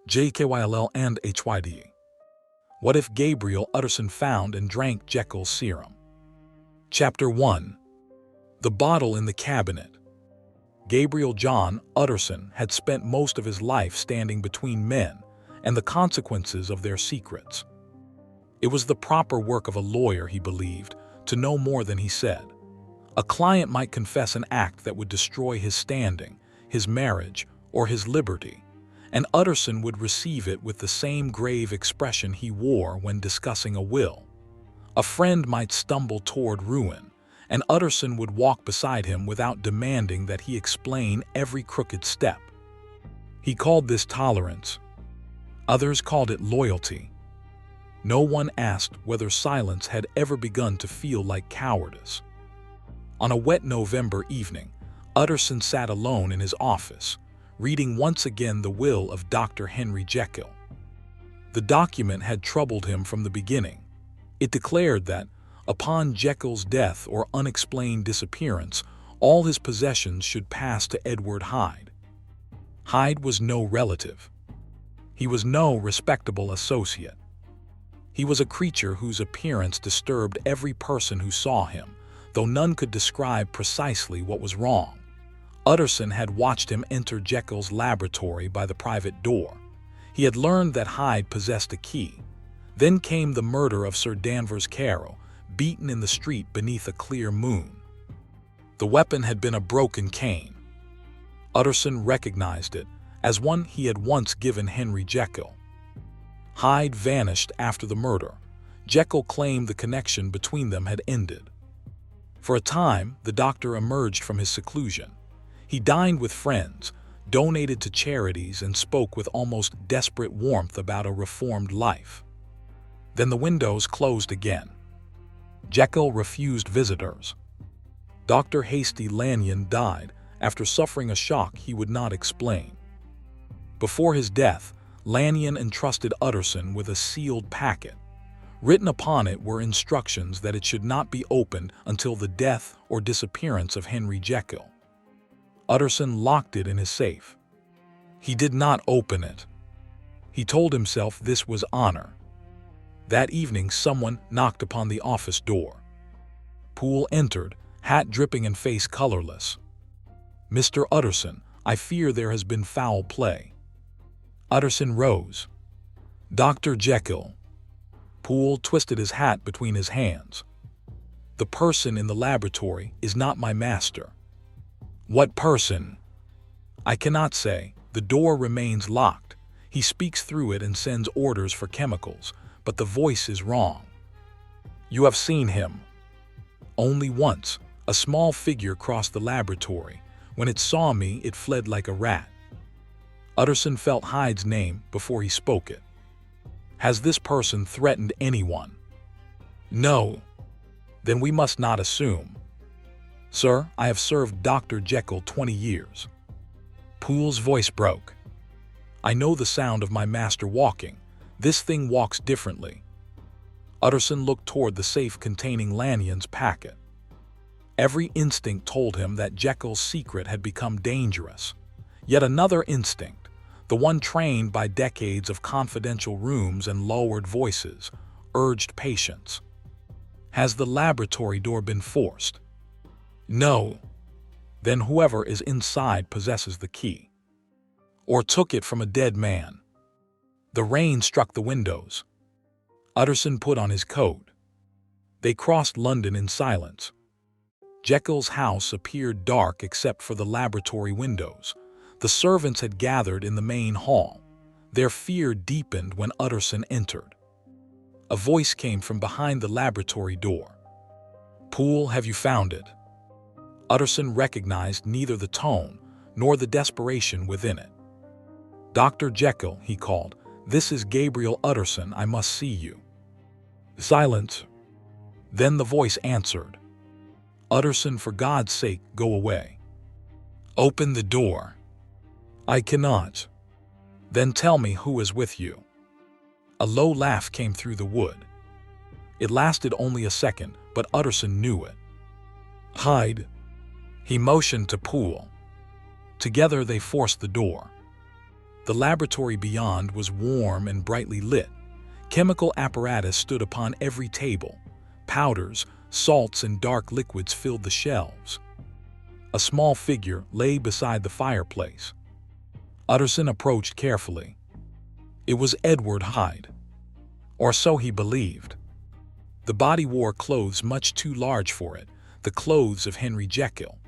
JEKYLL and HYDE. What if Gabriel Utterson found and drank Jekyll's serum? Chapter 1. The Bottle in the Cabinet. Gabriel John Utterson had spent most of his life standing between men and the consequences of their secrets. It was the proper work of a lawyer, he believed, to know more than he said. A client might confess an act that would destroy his standing, his marriage, or his liberty, and Utterson would receive it with the same grave expression he wore when discussing a will. A friend might stumble toward ruin, and Utterson would walk beside him without demanding that he explain every crooked step. He called this tolerance. Others called it loyalty. No one asked whether silence had ever begun to feel like cowardice. On a wet November evening, Utterson sat alone in his office, reading once again the will of Dr. Henry Jekyll. The document had troubled him from the beginning. It declared that, upon Jekyll's death or unexplained disappearance, all his possessions should pass to Edward Hyde. Hyde was no relative. He was no respectable associate. He was a creature whose appearance disturbed every person who saw him, though none could describe precisely what was wrong. Utterson had watched him enter Jekyll's laboratory by the private door. He had learned that Hyde possessed a key. Then came the murder of Sir Danvers Carew, beaten in the street beneath a clear moon. The weapon had been a broken cane. Utterson recognized it as one he had once given Henry Jekyll. Hyde vanished after the murder. Jekyll claimed the connection between them had ended. For a time, the doctor emerged from his seclusion. He dined with friends, donated to charities, and spoke with almost desperate warmth about a reformed life. Then the windows closed again. Jekyll refused visitors. Dr. Hasty Lanyon died after suffering a shock he would not explain. Before his death, Lanyon entrusted Utterson with a sealed packet. Written upon it were instructions that it should not be opened until the death or disappearance of Henry Jekyll. Utterson locked it in his safe. He did not open it. He told himself this was honor. That evening someone knocked upon the office door. Poole entered, hat dripping and face colorless. "Mr. Utterson, I fear there has been foul play." Utterson rose. "Dr. Jekyll." Poole twisted his hat between his hands. "The person in the laboratory is not my master." "What person?" "I cannot say. The door remains locked. He speaks through it and sends orders for chemicals, but the voice is wrong." "You have seen him?" "Only once. A small figure crossed the laboratory. When it saw me, it fled like a rat." Utterson felt Hyde's name before he spoke it. "Has this person threatened anyone?" "No." "Then we must not assume." "Sir, I have served Dr. Jekyll 20 years. Poole's voice broke. "I know the sound of my master walking. This thing walks differently." Utterson looked toward the safe containing Lanyon's packet. Every instinct told him that Jekyll's secret had become dangerous. Yet another instinct, the one trained by decades of confidential rooms and lowered voices, urged patience. "Has the laboratory door been forced?" "No." "Then whoever is inside possesses the key. Or took it from a dead man." The rain struck the windows. Utterson put on his coat. They crossed London in silence. Jekyll's house appeared dark except for the laboratory windows. The servants had gathered in the main hall. Their fear deepened when Utterson entered. A voice came from behind the laboratory door. "Poole, have you found it?" Utterson recognized neither the tone nor the desperation within it. "Dr. Jekyll," he called, "this is Gabriel Utterson. I must see you." Silence. Then the voice answered. "Utterson, for God's sake, go away." "Open the door." "I cannot." "Then tell me who is with you." A low laugh came through the wood. It lasted only a second, but Utterson knew it. "Hyde." He motioned to Poole. Together they forced the door. The laboratory beyond was warm and brightly lit. Chemical apparatus stood upon every table. Powders, salts, and dark liquids filled the shelves. A small figure lay beside the fireplace. Utterson approached carefully. It was Edward Hyde, or so he believed. The body wore clothes much too large for it, the clothes of Henry Jekyll.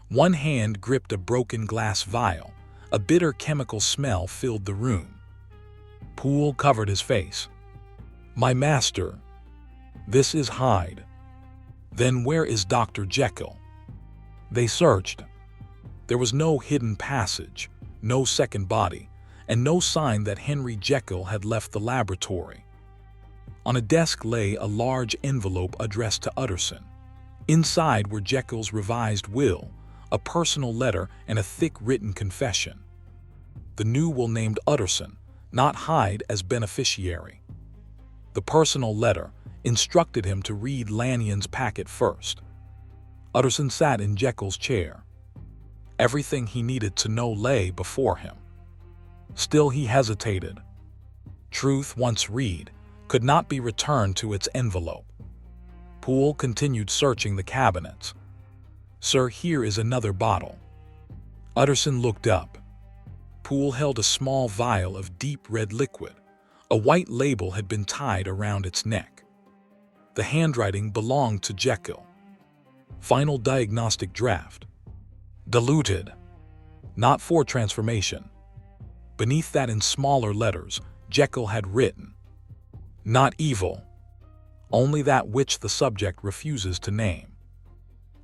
One hand gripped a broken glass vial. A bitter chemical smell filled the room. Poole covered his face. "My master, this is Hyde." "Then where is Dr. Jekyll?" They searched. There was no hidden passage, no second body, and no sign that Henry Jekyll had left the laboratory. On a desk lay a large envelope addressed to Utterson. Inside were Jekyll's revised will, a personal letter, and a thick written confession. The new will named Utterson, not Hyde, as beneficiary. The personal letter instructed him to read Lanyon's packet first. Utterson sat in Jekyll's chair. Everything he needed to know lay before him. Still he hesitated. Truth, once read, could not be returned to its envelope. Poole continued searching the cabinets. "Sir, here is another bottle." Utterson looked up. Poole held a small vial of deep red liquid. A white label had been tied around its neck. The handwriting belonged to Jekyll. Final diagnostic draft. Diluted. Not for transformation. Beneath that, in smaller letters, Jekyll had written, "Not evil. Only that which the subject refuses to name."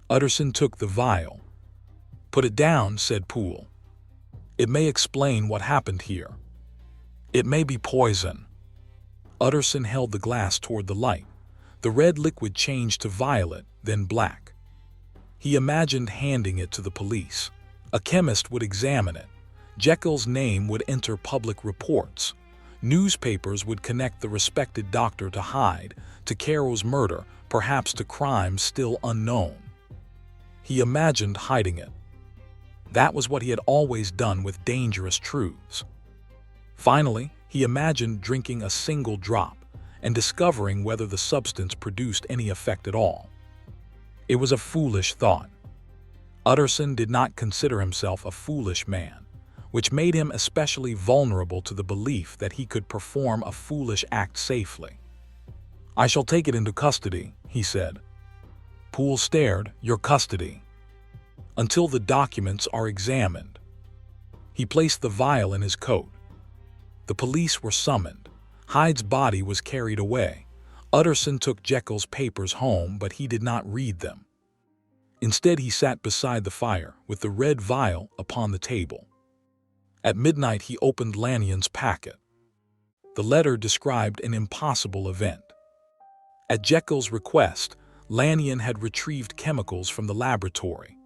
Utterson took the vial. "Put it down," said Poole. "It may explain what happened here. It may be poison." Utterson held the glass toward the light. The red liquid changed to violet, then black. He imagined handing it to the police. A chemist would examine it. Jekyll's name would enter public reports. Newspapers would connect the respected doctor to Hyde, to Carrow's murder, perhaps to crimes still unknown. He imagined hiding it. That was what he had always done with dangerous truths. Finally, he imagined drinking a single drop and discovering whether the substance produced any effect at all. It was a foolish thought. Utterson did not consider himself a foolish man, which made him especially vulnerable to the belief that he could perform a foolish act safely. "I shall take it into custody," he said. Poole stared. "Your custody?" "Until the documents are examined." He placed the vial in his coat. The police were summoned. Hyde's body was carried away. Utterson took Jekyll's papers home, but he did not read them. Instead, he sat beside the fire with the red vial upon the table. At midnight, he opened Lanyon's packet. The letter described an impossible event. At Jekyll's request, Lanyon had retrieved chemicals from the laboratory.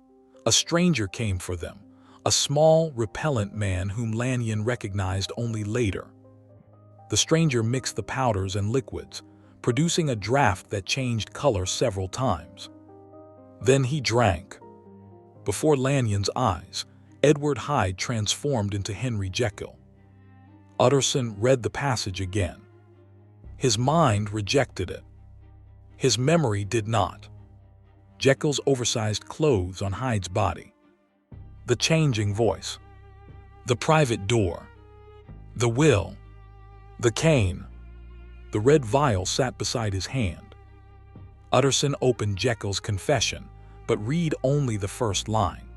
A stranger came for them, a small, repellent man whom Lanyon recognized only later. The stranger mixed the powders and liquids, producing a draft that changed color several times. Then he drank. Before Lanyon's eyes, Edward Hyde transformed into Henry Jekyll. Utterson read the passage again. His mind rejected it. His memory did not. Jekyll's oversized clothes on Hyde's body. The changing voice. The private door. The will. The cane. The red vial sat beside his hand. Utterson opened Jekyll's confession, but read only the first line.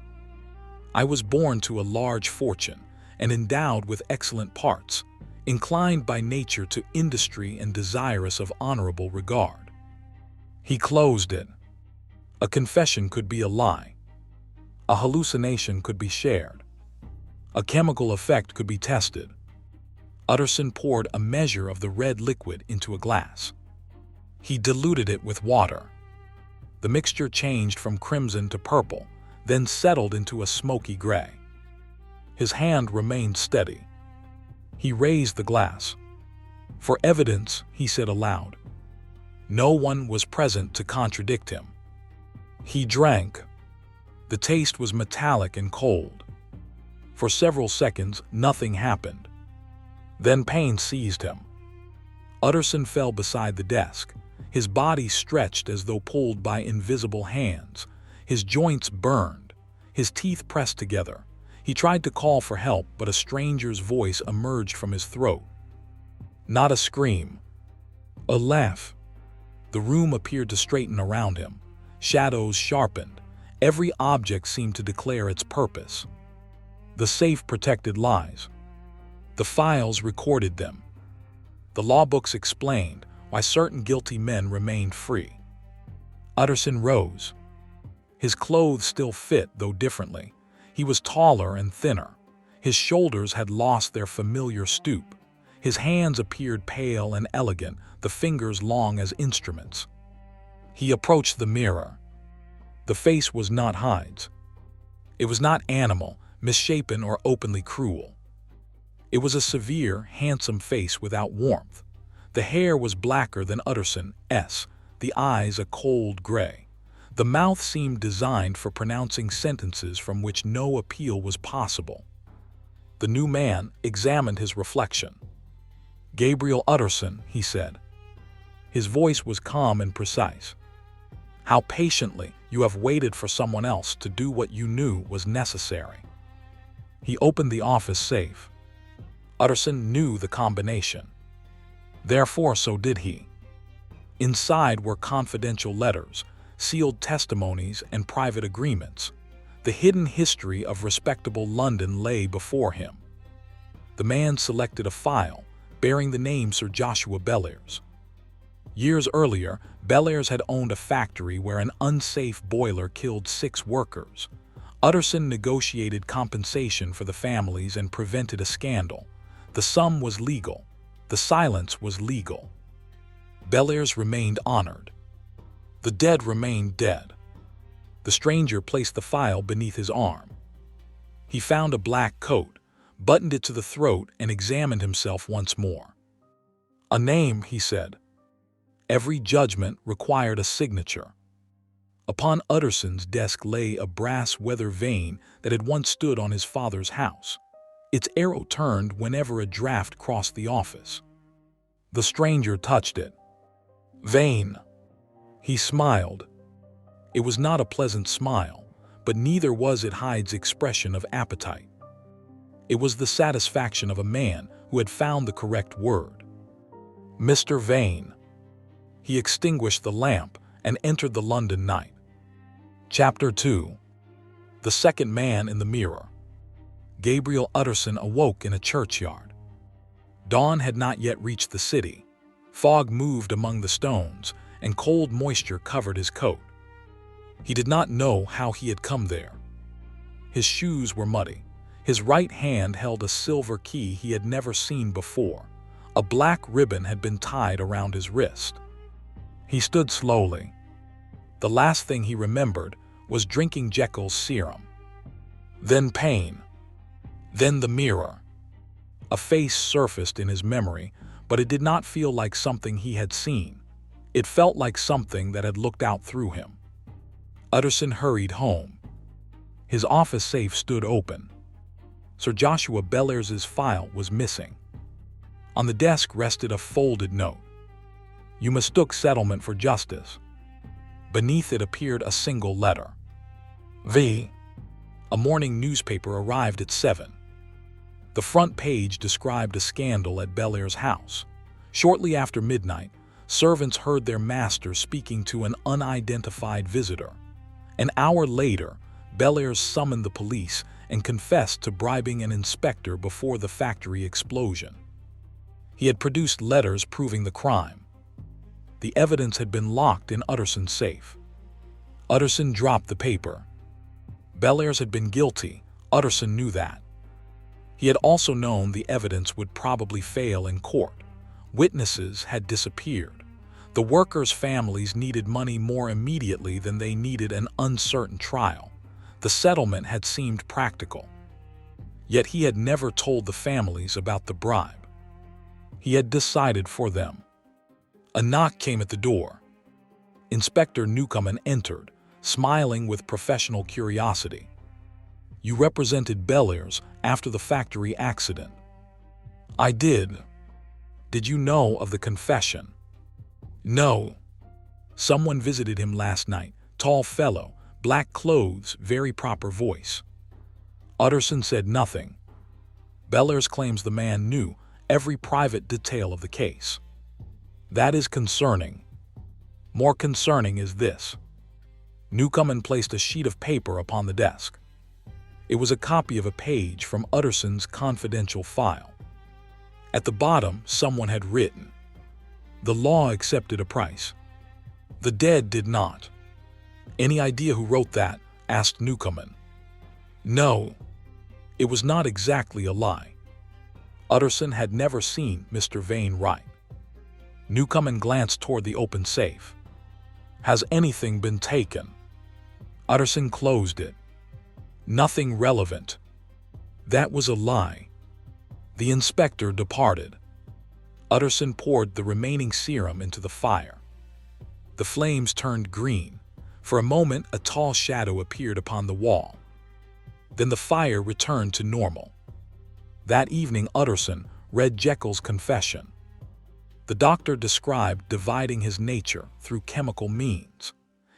"I was born to a large fortune and endowed with excellent parts, inclined by nature to industry and desirous of honorable regard." He closed it. A confession could be a lie. A hallucination could be shared. A chemical effect could be tested. Utterson poured a measure of the red liquid into a glass. He diluted it with water. The mixture changed from crimson to purple, then settled into a smoky gray. His hand remained steady. He raised the glass. "For evidence," he said aloud. No one was present to contradict him. He drank. The taste was metallic and cold. For several seconds, nothing happened. Then pain seized him. Utterson fell beside the desk, his body stretched as though pulled by invisible hands, his joints burned, his teeth pressed together. He tried to call for help, but a stranger's voice emerged from his throat. Not a scream, a laugh. The room appeared to straighten around him. Shadows sharpened. Every object seemed to declare its purpose. The safe protected lies. The files recorded them. The law books explained why certain guilty men remained free. Utterson rose. His clothes still fit, though differently. He was taller and thinner. His shoulders had lost their familiar stoop. His hands appeared pale and elegant, the fingers long as instruments. He approached the mirror. The face was not Hyde's. It was not animal, misshapen, or openly cruel. It was a severe, handsome face without warmth. The hair was blacker than Utterson's, the eyes a cold gray. The mouth seemed designed for pronouncing sentences from which no appeal was possible. The new man examined his reflection. "Gabriel Utterson," he said. His voice was calm and precise. "How patiently you have waited for someone else to do what you knew was necessary." He opened the office safe. Utterson knew the combination. Therefore, so did he. Inside were confidential letters, sealed testimonies, and private agreements. The hidden history of respectable London lay before him. The man selected a file bearing the name Sir Joshua Bellairs. Years earlier, Bellairs had owned a factory where an unsafe boiler killed 6 workers. Utterson negotiated compensation for the families and prevented a scandal. The sum was legal. The silence was legal. Bellairs remained honored. The dead remained dead. The stranger placed the file beneath his arm. He found a black coat, buttoned it to the throat, and examined himself once more. "A name," he said. Every judgment required a signature. Upon Utterson's desk lay a brass weather vane that had once stood on his father's house. Its arrow turned whenever a draft crossed the office. The stranger touched it. "Vane." He smiled. It was not a pleasant smile, but neither was it Hyde's expression of appetite. It was the satisfaction of a man who had found the correct word. "Mr. Vane." He extinguished the lamp and entered the London night. Chapter 2. The second man in the mirror. Gabriel Utterson awoke in a churchyard. Dawn had not yet reached the city. Fog moved among the stones, and cold moisture covered his coat. He did not know how he had come there. His shoes were muddy. His right hand held a silver key he had never seen before. A black ribbon had been tied around his wrist. He stood slowly. The last thing he remembered was drinking JEKYLL's serum. Then pain. Then the mirror. A face surfaced in his memory, but it did not feel like something he had seen. It felt like something that had looked out through him. Utterson hurried home. His office safe stood open. Sir Joshua Bellairs's file was missing. On the desk rested a folded note. "You mistook settlement for justice." Beneath it appeared a single letter. V. A morning newspaper arrived at 7. The front page described a scandal at Bellairs' house. Shortly after midnight, servants heard their master speaking to an unidentified visitor. An hour later, Bellairs summoned the police and confessed to bribing an inspector before the factory explosion. He had produced letters proving the crime. The evidence had been locked in Utterson's safe. Utterson dropped the paper. Bellairs had been guilty. Utterson knew that. He had also known the evidence would probably fail in court. Witnesses had disappeared. The workers' families needed money more immediately than they needed an uncertain trial. The settlement had seemed practical. Yet he had never told the families about the bribe. He had decided for them. A knock came at the door. Inspector Newcomen entered, smiling with professional curiosity. "You represented Bellairs after the factory accident." I did. Did you know of the confession? No. Someone visited him last night. Tall fellow, black clothes, very proper voice. Utterson said nothing. Bellairs claims the man knew every private detail of the case. That is concerning. More concerning is this. Newcomen placed a sheet of paper upon the desk. It was a copy of a page from Utterson's confidential file. At the bottom, someone had written, "The law accepted a price. The dead did not." Any idea who wrote that? Asked Newcomen. No. It was not exactly a lie. Utterson had never seen Mr. Vane write. Newcomen glanced toward the open safe. Has anything been taken? Utterson closed it. Nothing relevant. That was a lie. The inspector departed. Utterson poured the remaining serum into the fire. The flames turned green. For a moment, a tall shadow appeared upon the wall. Then the fire returned to normal. That evening, Utterson read Jekyll's confession. The doctor described dividing his nature through chemical means.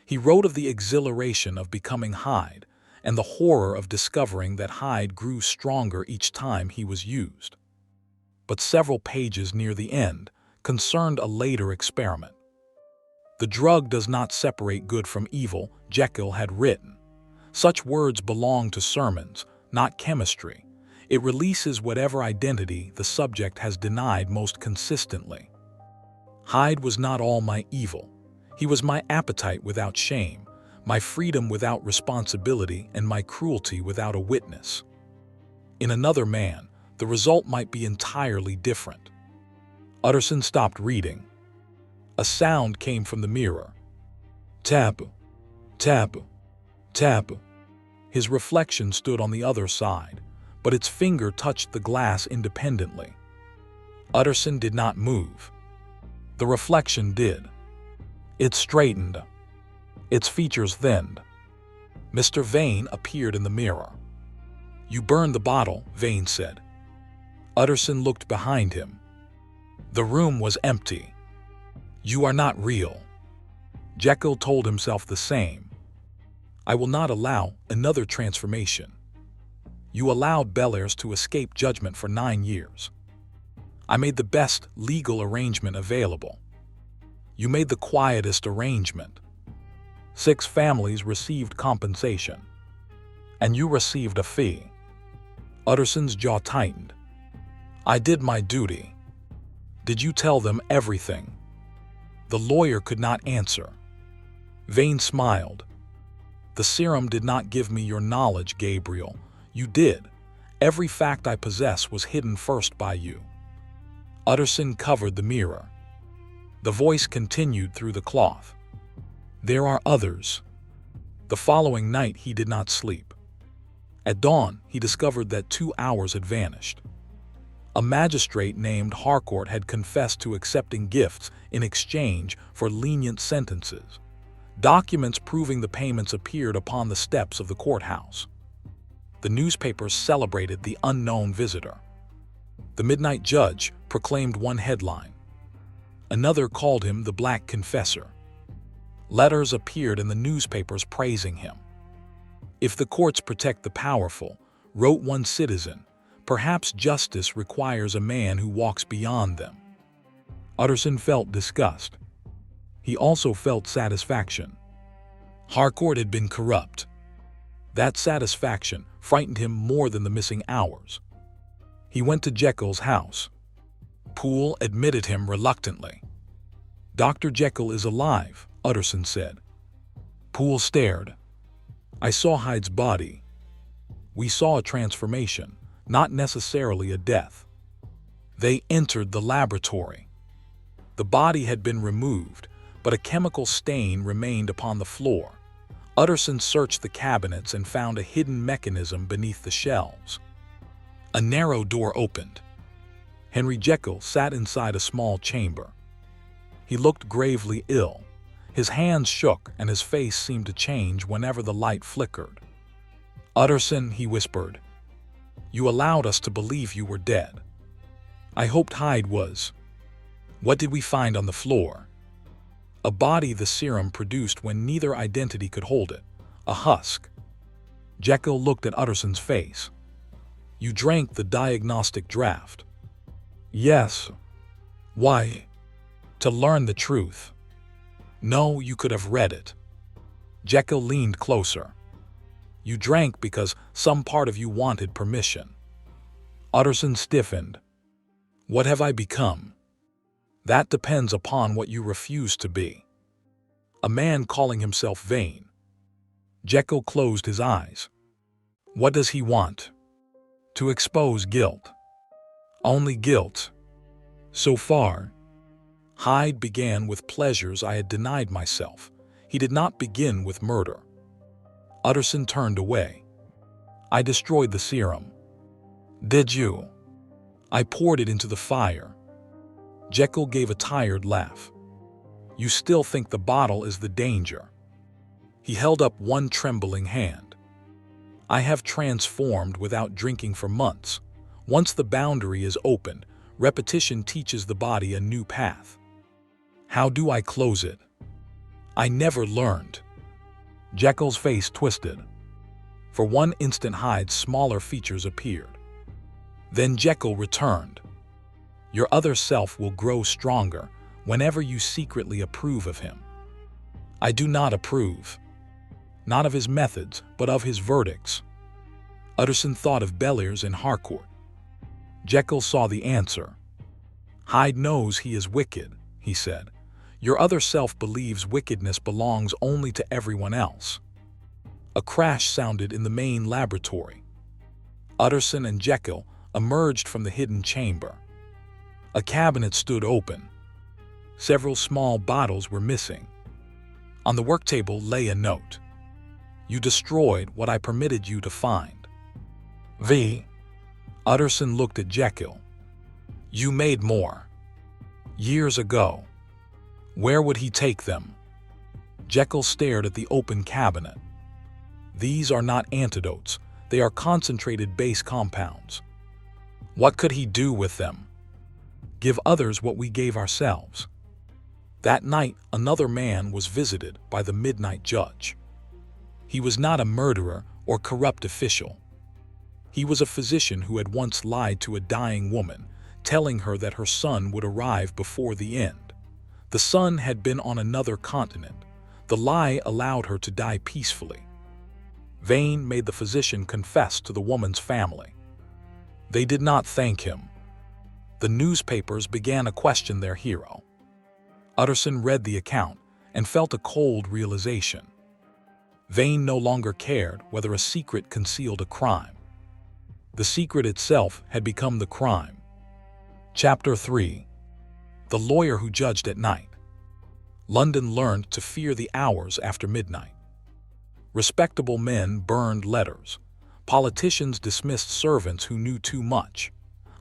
He wrote of the exhilaration of becoming Hyde and the horror of discovering that Hyde grew stronger each time he was used. But several pages near the end concerned a later experiment. The drug does not separate good from evil, Jekyll had written. Such words belong to sermons, not chemistry. It releases whatever identity the subject has denied most consistently. Hyde was not all my evil. He was my appetite without shame, my freedom without responsibility, and my cruelty without a witness. In another man, the result might be entirely different. Utterson stopped reading. A sound came from the mirror. Tap, tap, tap. His reflection stood on the other side, but its finger touched the glass independently. Utterson did not move. The reflection did. It straightened. Its features thinned. Mr. Vane appeared in the mirror. "You burned the bottle," Vane said. Utterson looked behind him. The room was empty. "You are not real." Jekyll told himself the same. "I will not allow another transformation. You allowed Bellairs to escape judgment for 9 years. I made the best legal arrangement available. You made the quietest arrangement. 6 families received compensation. And you received a fee." Utterson's jaw tightened. "I did my duty. Did you tell them everything?" The lawyer could not answer. Vane smiled. "The serum did not give me your knowledge, Gabriel. You did. Every fact I possess was hidden first by you." Utterson covered the mirror. The voice continued through the cloth. "There are others." The following night he did not sleep. At dawn, he discovered that 2 hours had vanished. A magistrate named Harcourt had confessed to accepting gifts in exchange for lenient sentences. Documents proving the payments appeared upon the steps of the courthouse. The newspapers celebrated the unknown visitor. The midnight judge proclaimed one headline. Another called him the Black Confessor. Letters appeared in the newspapers praising him. "If the courts protect the powerful," wrote one citizen, "perhaps justice requires a man who walks beyond them." Utterson felt disgust. He also felt satisfaction. Harcourt had been corrupt. That satisfaction frightened him more than the missing hours. He went to Jekyll's house. Poole admitted him reluctantly. "Dr. Jekyll is alive," Utterson said. Poole stared. "I saw Hyde's body. We saw a transformation, not necessarily a death." They entered the laboratory. The body had been removed, but a chemical stain remained upon the floor. Utterson searched the cabinets and found a hidden mechanism beneath the shelves. A narrow door opened. Henry Jekyll sat inside a small chamber. He looked gravely ill. His hands shook and his face seemed to change whenever the light flickered. "Utterson," he whispered, "you allowed us to believe you were dead. I hoped Hyde was. What did we find on the floor? A body the serum produced when neither identity could hold it. A husk. Jekyll looked at Utterson's face. You drank the diagnostic draft. Yes. Why? To learn the truth. No, you could have read it. Jekyll leaned closer. You drank because some part of you wanted permission. Utterson stiffened. What have I become? That depends upon what you refuse to be. A man calling himself Vane. Jekyll closed his eyes. What does he want? To expose guilt. Only guilt. So far. Hyde began with pleasures I had denied myself. He did not begin with murder. Utterson turned away. I destroyed the serum. Did you? I poured it into the fire. Jekyll gave a tired laugh. You still think the bottle is the danger. He held up one trembling hand. I have transformed without drinking for months. Once the boundary is opened, repetition teaches the body a new path. How do I close it? I never learned. Jekyll's face twisted. For one instant Hyde's smaller features appeared. Then Jekyll returned. Your other self will grow stronger whenever you secretly approve of him. I do not approve. Not of his methods, but of his verdicts. Utterson thought of Bellairs and Harcourt. Jekyll saw the answer. Hyde knows he is wicked, he said. Your other self believes wickedness belongs only to everyone else. A crash sounded in the main laboratory. Utterson and Jekyll emerged from the hidden chamber. A cabinet stood open. Several small bottles were missing. On the work table lay a note. You destroyed what I permitted you to find. V. Utterson looked at Jekyll. You made more. Years ago. Where would he take them? Jekyll stared at the open cabinet. These are not antidotes. They are concentrated base compounds. What could he do with them? Give others what we gave ourselves. That night, another man was visited by the midnight judge. He was not a murderer or corrupt official. He was a physician who had once lied to a dying woman, telling her that her son would arrive before the end. The son had been on another continent. The lie allowed her to die peacefully. Vane made the physician confess to the woman's family. They did not thank him. The newspapers began to question their hero. Utterson read the account and felt a cold realization. Vane no longer cared whether a secret concealed a crime. The secret itself had become the crime. Chapter 3. The Lawyer Who Judged at Night. London learned to fear the hours after midnight. Respectable men burned letters. Politicians dismissed servants who knew too much.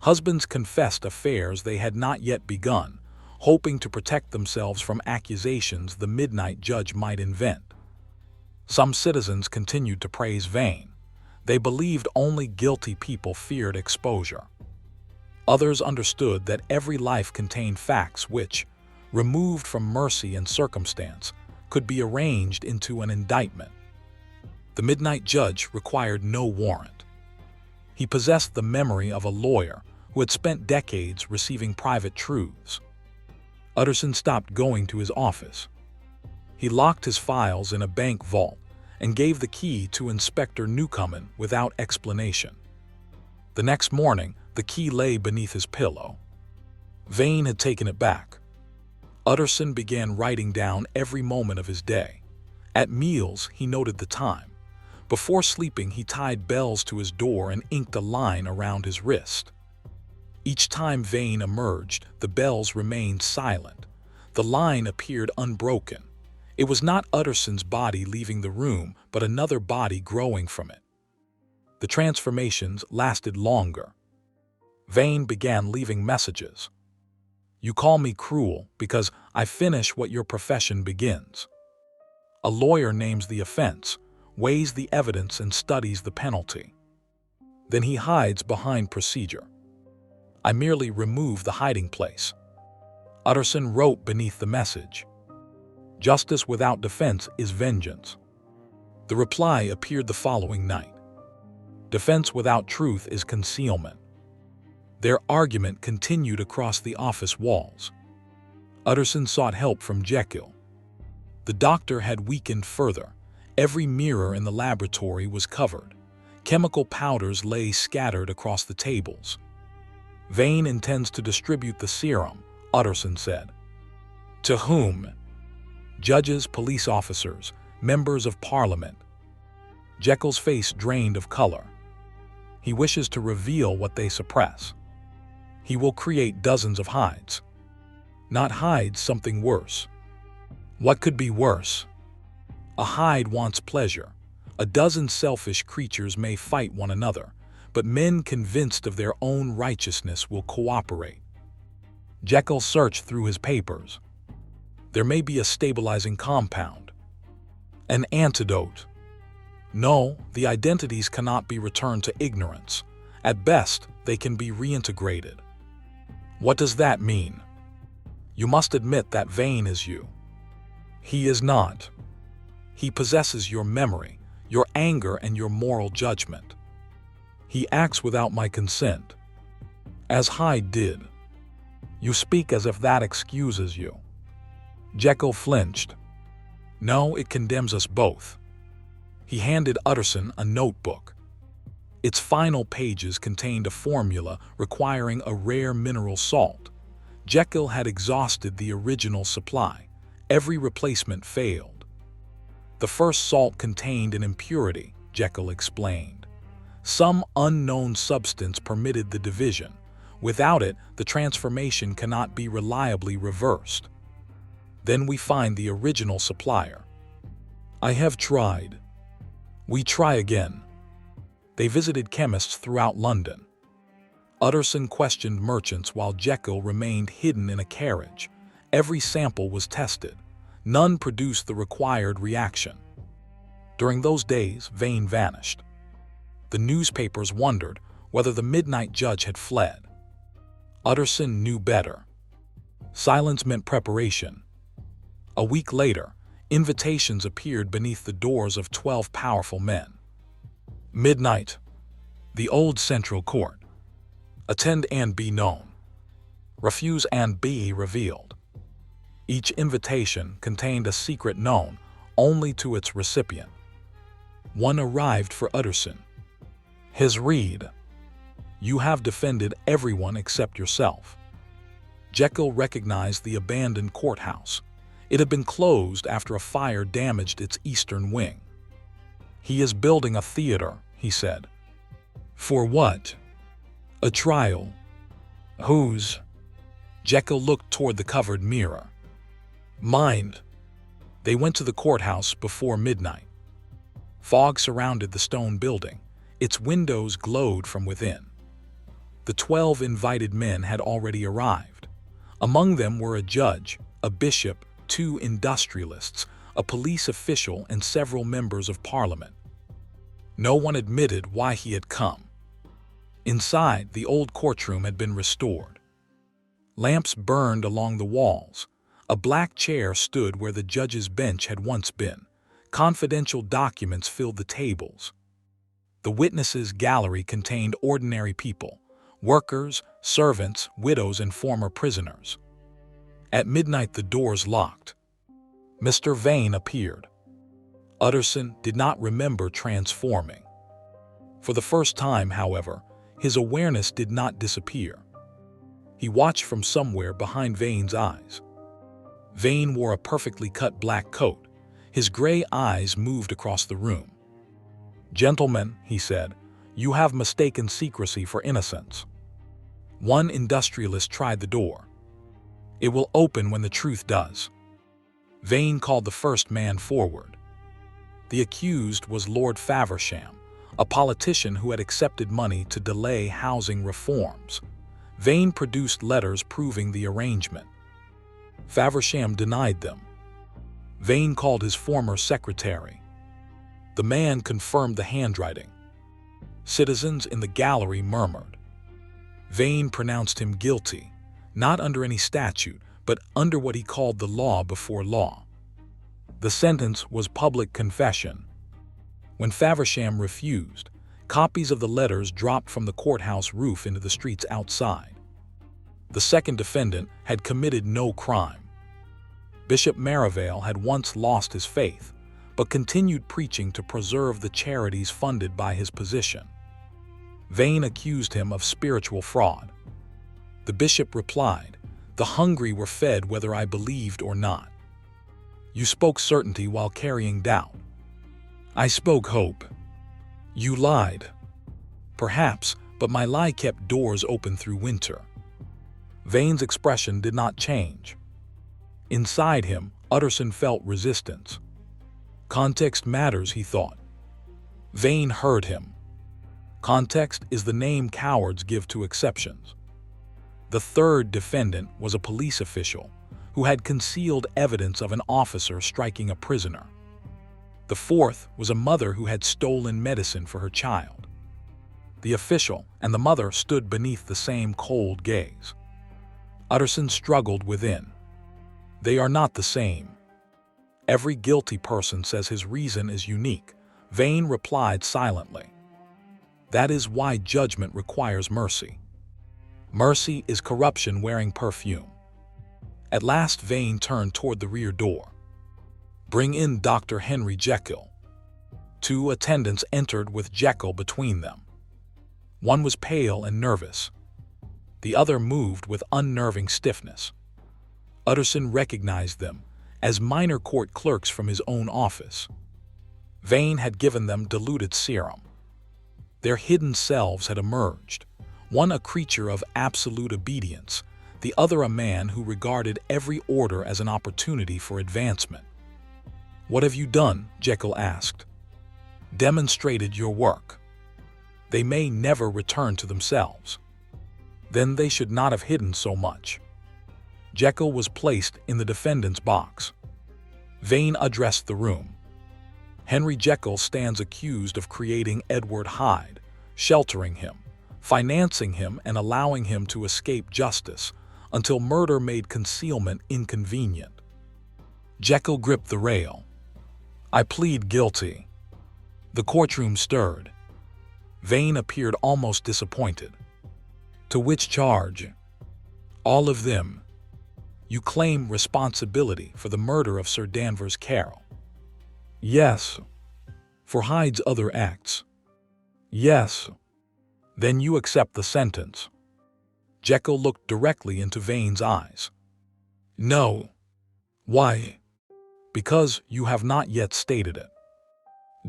Husbands confessed affairs they had not yet begun, hoping to protect themselves from accusations the midnight judge might invent. Some citizens continued to praise Vane. They believed only guilty people feared exposure. Others understood that every life contained facts which, removed from mercy and circumstance, could be arranged into an indictment. The midnight judge required no warrant. He possessed the memory of a lawyer who had spent decades receiving private truths. Utterson stopped going to his office. He locked his files in a bank vault and gave the key to Inspector Newcomen without explanation. The next morning, the key lay beneath his pillow. Vane had taken it back. Utterson began writing down every moment of his day. At meals, he noted the time. Before sleeping, he tied bells to his door and inked a line around his wrist. Each time Vane emerged, the bells remained silent. The line appeared unbroken. It was not Utterson's body leaving the room, but another body growing from it. The transformations lasted longer. Vane began leaving messages. You call me cruel because I finish what your profession begins. A lawyer names the offense, weighs the evidence and studies the penalty. Then he hides behind procedure. I merely removed the hiding place. Utterson wrote beneath the message, "Justice without defense is vengeance." The reply appeared the following night. "Defense without truth is concealment." Their argument continued across the office walls. Utterson sought help from Jekyll. The doctor had weakened further. Every mirror in the laboratory was covered. Chemical powders lay scattered across the tables. "Vane intends to distribute the serum," Utterson said. "To whom?" "Judges, police officers, members of parliament." Jekyll's face drained of color. "He wishes to reveal what they suppress. He will create dozens of Hydes." "Not Hydes, something worse." "What could be worse?" "A Hyde wants pleasure. A dozen selfish creatures may fight one another, but men convinced of their own righteousness will cooperate." Jekyll searched through his papers. "There may be a stabilizing compound. An antidote." "No, the identities cannot be returned to ignorance. At best, they can be reintegrated." "What does that mean?" "You must admit that Vane is you." "He is not. He possesses your memory, your anger, and your moral judgment. He acts without my consent, as Hyde did." "You speak as if that excuses you." Jekyll flinched. "No, it condemns us both." He handed Utterson a notebook. Its final pages contained a formula requiring a rare mineral salt. Jekyll had exhausted the original supply. Every replacement failed. "The first salt contained an impurity," Jekyll explained. "Some unknown substance permitted the division. Without it, the transformation cannot be reliably reversed. Then we find the original supplier." "I have tried." "We try again." They visited chemists throughout London. Utterson questioned merchants while Jekyll remained hidden in a carriage. Every sample was tested. None produced the required reaction. During those days, Vane vanished. The newspapers wondered whether the midnight judge had fled. Utterson knew better. Silence meant preparation. A week later, invitations appeared beneath the doors of 12 powerful men. "Midnight. The old Central Court. Attend and be known. Refuse and be revealed." Each invitation contained a secret known only to its recipient. One arrived for Utterson. His read, "You have defended everyone except yourself." Jekyll recognized the abandoned courthouse. It had been closed after a fire damaged its eastern wing. "He is building a theater," he said. "For what?" "A trial." "Whose?" Jekyll looked toward the covered mirror. "Mind." They went to the courthouse before midnight. Fog surrounded the stone building. Its windows glowed from within. The 12 invited men had already arrived. Among them were a judge, a bishop, 2 industrialists, a police official, and several members of parliament. No one admitted why he had come. Inside, the old courtroom had been restored. Lamps burned along the walls. A black chair stood where the judge's bench had once been. Confidential documents filled the tables. The witnesses' gallery contained ordinary people, workers, servants, widows, and former prisoners. At midnight, the doors locked. Mr. Vane appeared. Utterson did not remember transforming. For the first time, however, his awareness did not disappear. He watched from somewhere behind Vane's eyes. Vane wore a perfectly cut black coat. His gray eyes moved across the room. "Gentlemen," he said, "you have mistaken secrecy for innocence." One industrialist tried the door. "It will open when the truth does." Vane called the first man forward. The accused was Lord Faversham, a politician who had accepted money to delay housing reforms. Vane produced letters proving the arrangement. Faversham denied them. Vane called his former secretary. The man confirmed the handwriting. Citizens in the gallery murmured. Vane pronounced him guilty, not under any statute, but under what he called the law before law. The sentence was public confession. When Faversham refused, copies of the letters dropped from the courthouse roof into the streets outside. The second defendant had committed no crime. Bishop Merivale had once lost his faith, but continued preaching to preserve the charities funded by his position. Vane accused him of spiritual fraud. The bishop replied, "The hungry were fed whether I believed or not. You spoke certainty while carrying doubt. I spoke hope. You lied. Perhaps, but my lie kept doors open through winter." Vane's expression did not change. Inside him, Utterson felt resistance. Context matters, he thought. Vane heard him. Context is the name cowards give to exceptions. The third defendant was a police official who had concealed evidence of an officer striking a prisoner. The fourth was a mother who had stolen medicine for her child. The official and the mother stood beneath the same cold gaze. Utterson struggled within. They are not the same. Every guilty person says his reason is unique. Vane replied silently. That is why judgment requires mercy. Mercy is corruption wearing perfume. At last Vane turned toward the rear door. "Bring in Dr. Henry Jekyll." Two attendants entered with Jekyll between them. One was pale and nervous. The other moved with unnerving stiffness. Utterson recognized them as minor court clerks from his own office. Vane had given them diluted serum. Their hidden selves had emerged, one a creature of absolute obedience, the other a man who regarded every order as an opportunity for advancement. "What have you done?" Jekyll asked. "Demonstrated your work. They may never return to themselves. Then they should not have hidden so much." Jekyll was placed in the defendant's box. Vane addressed the room. "Henry Jekyll stands accused of creating Edward Hyde, sheltering him, financing him, and allowing him to escape justice until murder made concealment inconvenient." Jekyll gripped the rail. "I plead guilty." The courtroom stirred. Vane appeared almost disappointed. "To which charge?" "All of them. You claim responsibility for the murder of Sir Danvers Caryll." "Yes." "For Hyde's other acts." "Yes." "Then you accept the sentence." Jekyll looked directly into Vane's eyes. "No." "Why?" "Because you have not yet stated it."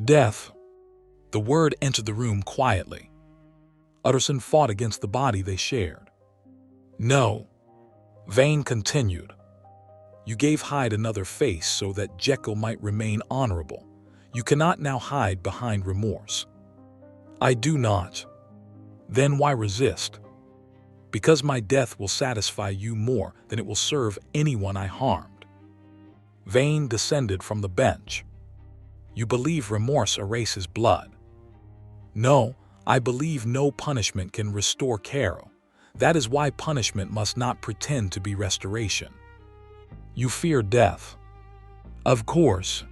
"Death." The word entered the room quietly. Utterson fought against the body they shared. "No." Vane continued. "You gave Hyde another face so that Jekyll might remain honorable. You cannot now hide behind remorse." "I do not." "Then why resist?" "Because my death will satisfy you more than it will serve anyone I harmed." Vane descended from the bench. "You believe remorse erases blood." "No, I believe no punishment can restore Caryll. That is why punishment must not pretend to be restoration." "You fear death." "Of course."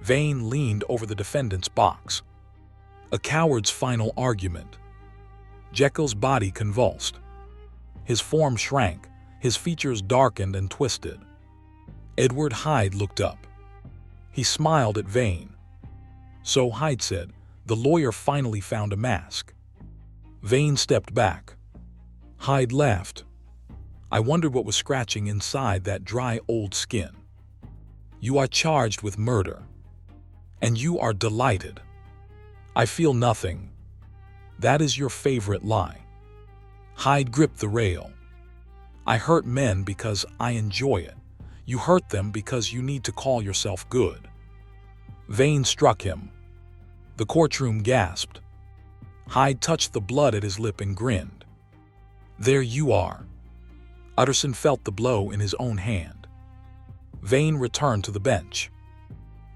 Vane leaned over the defendant's box. "A coward's final argument." Jekyll's body convulsed. His form shrank, his features darkened and twisted. Edward Hyde looked up. He smiled at Vane. "So," Hyde said, "the lawyer finally found a mask." Vane stepped back. Hyde laughed. "I wondered what was scratching inside that dry old skin. You are charged with murder. And you are delighted." "I feel nothing." "That is your favorite lie." Hyde gripped the rail. "I hurt men because I enjoy it. You hurt them because you need to call yourself good." Vane struck him. The courtroom gasped. Hyde touched the blood at his lip and grinned. "There you are." Utterson felt the blow in his own hand. Vane returned to the bench.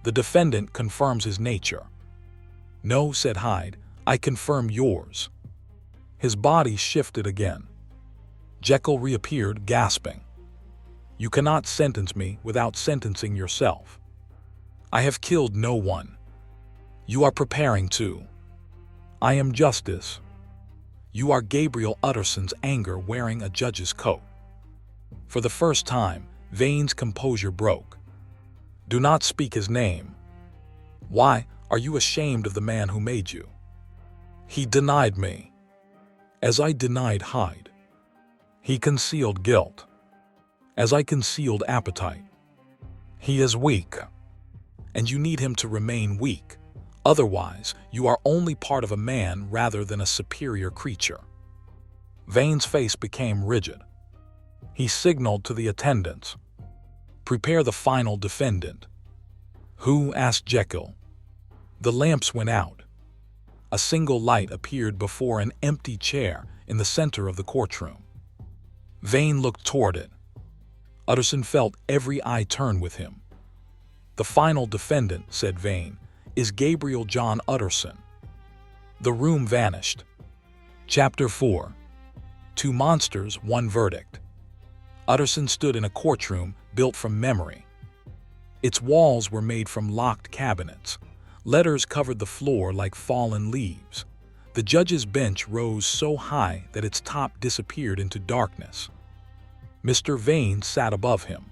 "The defendant confirms his nature." "No," said Hyde, "I confirm yours." His body shifted again. Jekyll reappeared, gasping. "You cannot sentence me without sentencing yourself. I have killed no one. You are preparing to. I am justice. You are Gabriel Utterson's anger wearing a judge's coat." For the first time, Vane's composure broke. "Do not speak his name. Why, are you ashamed of the man who made you? He denied me, as I denied Hyde. He concealed guilt, as I concealed appetite. He is weak, and you need him to remain weak. Otherwise, you are only part of a man rather than a superior creature." Vane's face became rigid. He signaled to the attendants, "Prepare the final defendant." "Who?" asked Jekyll. The lamps went out. A single light appeared before an empty chair in the center of the courtroom. Vane looked toward it. Utterson felt every eye turn with him. "The final defendant," said Vane, "is Gabriel John Utterson." The room vanished. Chapter 4. Two monsters, one verdict. Utterson stood in a courtroom built from memory. Its walls were made from locked cabinets. Letters covered the floor like fallen leaves. The judge's bench rose so high that its top disappeared into darkness. Mr. Vane sat above him.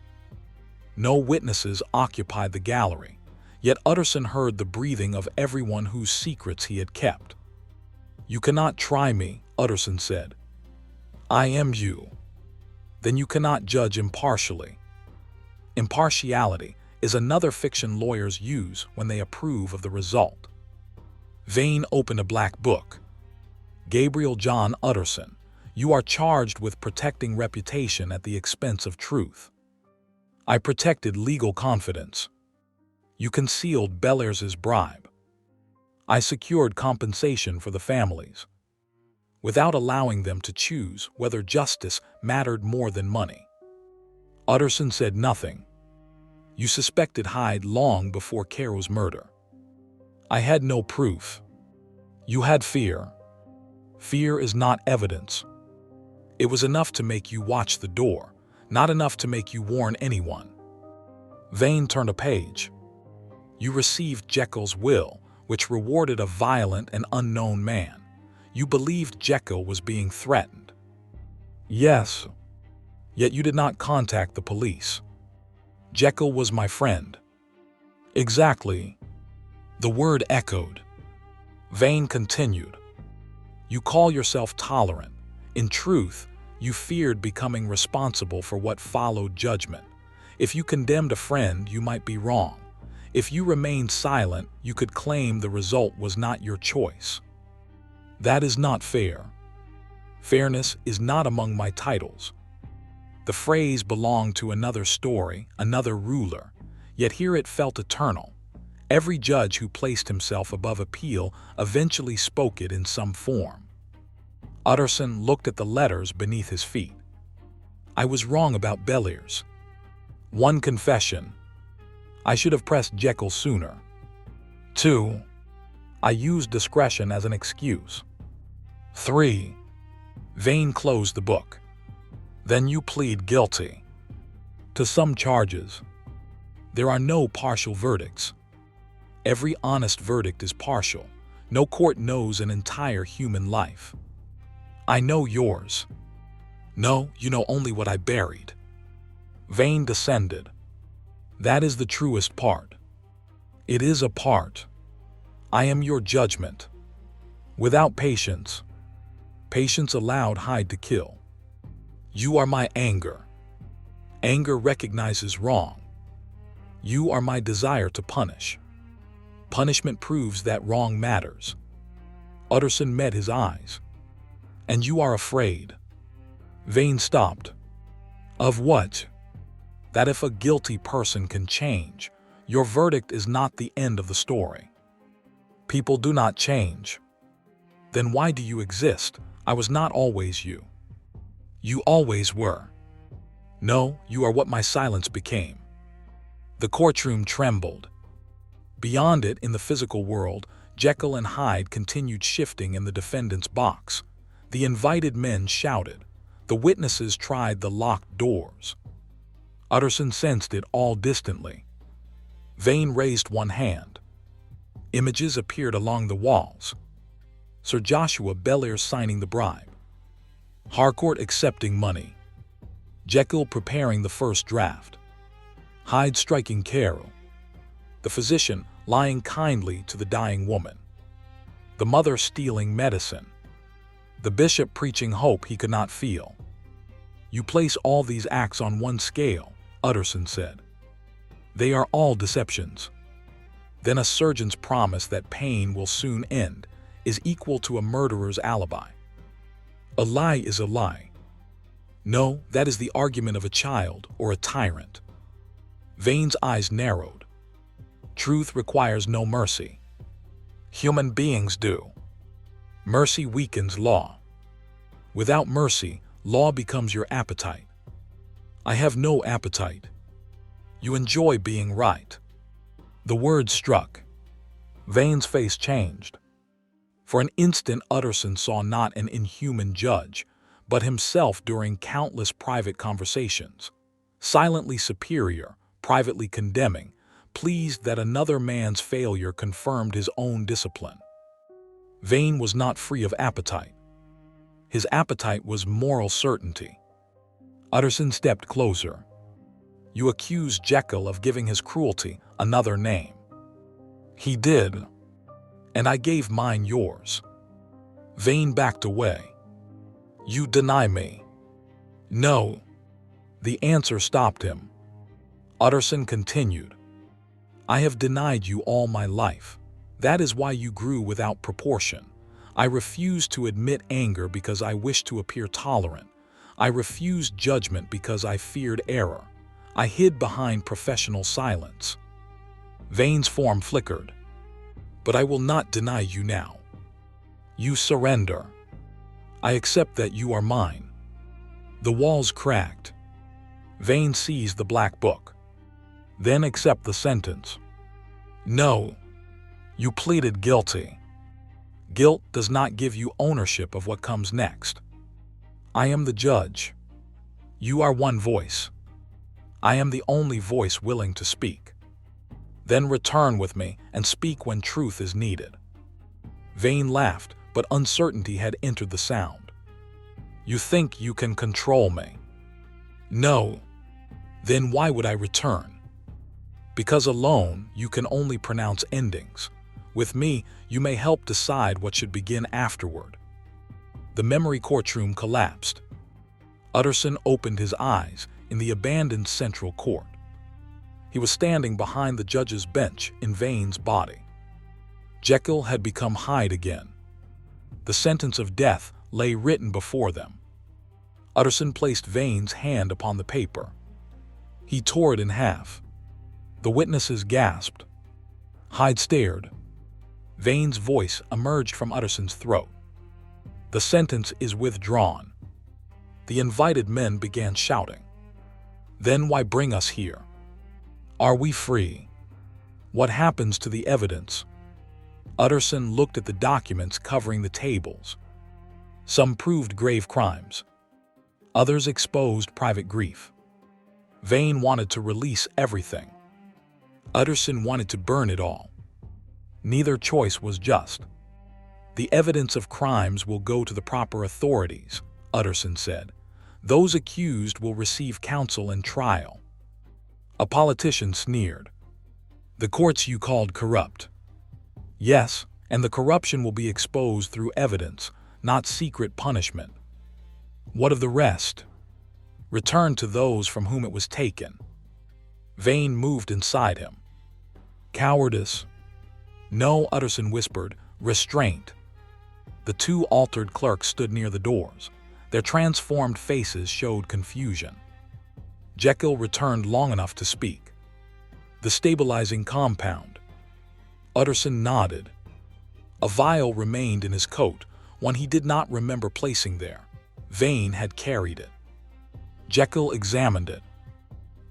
No witnesses occupied the gallery, yet Utterson heard the breathing of everyone whose secrets he had kept. "You cannot try me," Utterson said. "I am you. Then you cannot judge impartially." Impartiality is another fiction lawyers use when they approve of the result. Vane opened a black book. "Gabriel John Utterson, you are charged with protecting reputation at the expense of truth. I protected legal confidence. You concealed Bellairs's bribe. I secured compensation for the families, without allowing them to choose whether justice mattered more than money." Utterson said nothing. "You suspected Hyde long before Caro's murder. I had no proof. You had fear. Fear is not evidence. It was enough to make you watch the door, not enough to make you warn anyone." Vane turned a page. "You received Jekyll's will, which rewarded a violent and unknown man. You believed Jekyll was being threatened." "Yes. Yet you did not contact the police." "Jekyll was my friend." "Exactly." The word echoed. Vane continued. "You call yourself tolerant. In truth, you feared becoming responsible for what followed judgment. If you condemned a friend, you might be wrong. If you remained silent, you could claim the result was not your choice. That is not fair. Fairness is not among my titles." The phrase belonged to another story, another ruler, yet here it felt eternal. Every judge who placed himself above appeal eventually spoke it in some form. Utterson looked at the letters beneath his feet. "I was wrong about Bellairs. One confession. I should have pressed Jekyll sooner. 2. I used discretion as an excuse. 3. Vane closed the book. Then you plead guilty to some charges. There are no partial verdicts. Every honest verdict is partial. No court knows an entire human life. I know yours. No, you know only what I buried." Vane descended. "That is the truest part. It is a part. I am your judgment. Without patience. Patience allowed Hyde to kill. You are my anger. Anger recognizes wrong. You are my desire to punish. Punishment proves that wrong matters." Utterson met his eyes. "And you are afraid." Vane stopped. "Of what?" "That if a guilty person can change, your verdict is not the end of the story. People do not change. Then why do you exist? I was not always you. You always were. No, you are what my silence became." The courtroom trembled. Beyond it, in the physical world, Jekyll and Hyde continued shifting in the defendant's box. The invited men shouted. The witnesses tried the locked doors. Utterson sensed it all distantly. Vane raised one hand. Images appeared along the walls. Sir Joshua Belair signing the bribe. Harcourt accepting money. Jekyll preparing the first draft. Hyde striking Carol. The physician lying kindly to the dying woman. The mother stealing medicine. The bishop preaching hope he could not feel. You place all these acts on one scale, Utterson said. They are all deceptions. Then a surgeon's promise that pain will soon end is equal to a murderer's alibi. A lie is a lie. No, that is the argument of a child or a tyrant. Vane's eyes narrowed. Truth requires no mercy. Human beings do. Mercy weakens law. Without mercy, law becomes your appetite. I have no appetite. You enjoy being right. The word struck. Vane's face changed. For an instant, Utterson saw not an inhuman judge, but himself during countless private conversations, silently superior, privately condemning, pleased that another man's failure confirmed his own discipline. Vane was not free of appetite. His appetite was moral certainty. Utterson stepped closer. You accuse Jekyll of giving his cruelty another name. He did, and I gave mine yours. Vane backed away. You deny me. No. The answer stopped him. Utterson continued. I have denied you all my life. That is why you grew without proportion. I refused to admit anger because I wished to appear tolerant. I refused judgment because I feared error. I hid behind professional silence. Vane's form flickered. But I will not deny you now. You surrender. I accept that you are mine. The walls cracked. Vane seized the black book. Then accept the sentence. No. You pleaded guilty. Guilt does not give you ownership of what comes next. I am the judge. You are one voice. I am the only voice willing to speak. Then return with me and speak when truth is needed. Vane laughed, but uncertainty had entered the sound. You think you can control me? No. Then why would I return? Because alone you can only pronounce endings. With me, you may help decide what should begin afterward. The memory courtroom collapsed. Utterson opened his eyes in the abandoned central court. He was standing behind the judge's bench in Vane's body. Jekyll had become Hyde again. The sentence of death lay written before them. Utterson placed Vane's hand upon the paper. He tore it in half. The witnesses gasped. Hyde stared. Vane's voice emerged from Utterson's throat. The sentence is withdrawn. The invited men began shouting. Then why bring us here? Are we free? What happens to the evidence? Utterson looked at the documents covering the tables. Some proved grave crimes. Others exposed private grief. Vane wanted to release everything. Utterson wanted to burn it all. Neither choice was just. The evidence of crimes will go to the proper authorities, Utterson said. Those accused will receive counsel and trial. A politician sneered. The courts you called corrupt. Yes, and the corruption will be exposed through evidence, not secret punishment. What of the rest? Returned to those from whom it was taken. Vane moved inside him. Cowardice. No, Utterson whispered, restraint. The two altered clerks stood near the doors. Their transformed faces showed confusion. Jekyll returned long enough to speak. The stabilizing compound. Utterson nodded. A vial remained in his coat, one he did not remember placing there. Vane had carried it. Jekyll examined it.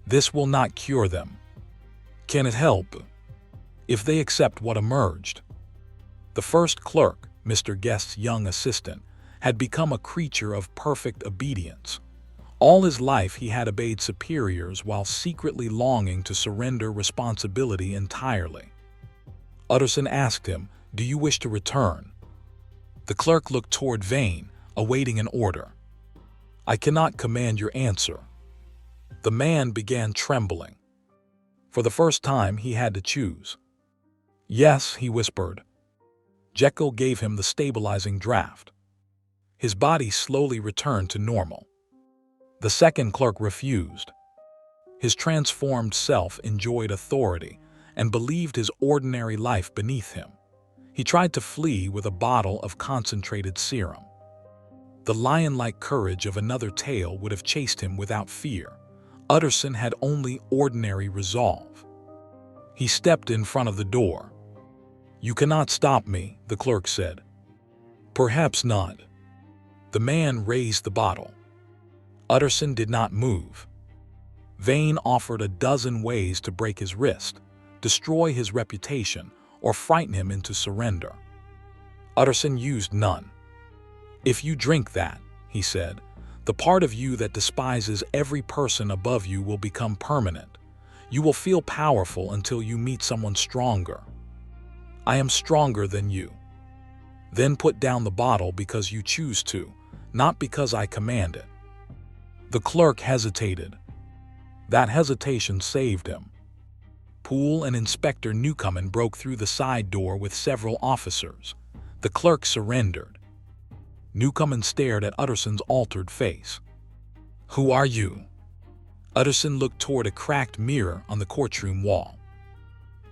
This will not cure them. Can it help? If they accept what emerged. The first clerk, Mr. Guest's young assistant, had become a creature of perfect obedience. All his life he had obeyed superiors while secretly longing to surrender responsibility entirely. Utterson asked him, "Do you wish to return?" The clerk looked toward Vane, awaiting an order. "I cannot command your answer." The man began trembling. For the first time he had to choose. "Yes," he whispered. Jekyll gave him the stabilizing draft. His body slowly returned to normal. The second clerk refused. His transformed self enjoyed authority and believed his ordinary life beneath him. He tried to flee with a bottle of concentrated serum. The lion-like courage of another tale would have chased him without fear. Utterson had only ordinary resolve. He stepped in front of the door. "You cannot stop me," the clerk said. "Perhaps not." The man raised the bottle. Utterson did not move. Vane offered a dozen ways to break his wrist, destroy his reputation, or frighten him into surrender. Utterson used none. "If you drink that," he said, "the part of you that despises every person above you will become permanent. You will feel powerful until you meet someone stronger. I am stronger than you. Then put down the bottle because you choose to, not because I command it." The clerk hesitated. That hesitation saved him. Poole and Inspector Newcomen broke through the side door with several officers. The clerk surrendered. Newcomen stared at Utterson's altered face. "Who are you?" Utterson looked toward a cracked mirror on the courtroom wall.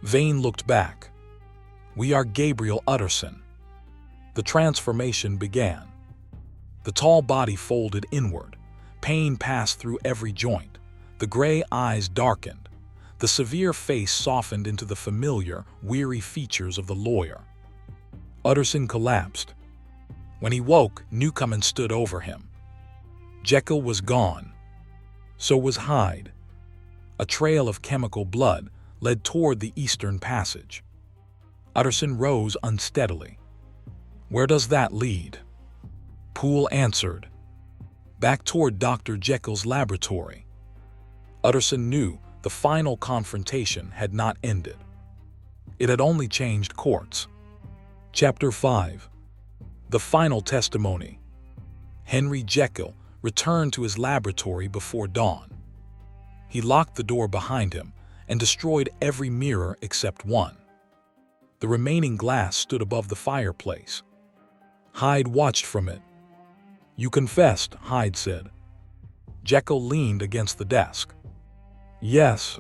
Vane looked back. "We are Gabriel Utterson." The transformation began. The tall body folded inward. Pain passed through every joint. The gray eyes darkened. The severe face softened into the familiar, weary features of the lawyer. Utterson collapsed. When he woke, Newcomen stood over him. Jekyll was gone. So was Hyde. A trail of chemical blood led toward the eastern passage. Utterson rose unsteadily. "Where does that lead?" Poole answered. "Back toward Dr. Jekyll's laboratory." Utterson knew the final confrontation had not ended. It had only changed courts. Chapter 5. The final testimony. Henry Jekyll returned to his laboratory before dawn. He locked the door behind him and destroyed every mirror except one. The remaining glass stood above the fireplace. Hyde watched from it. "You confessed," Hyde said. Jekyll leaned against the desk. "Yes."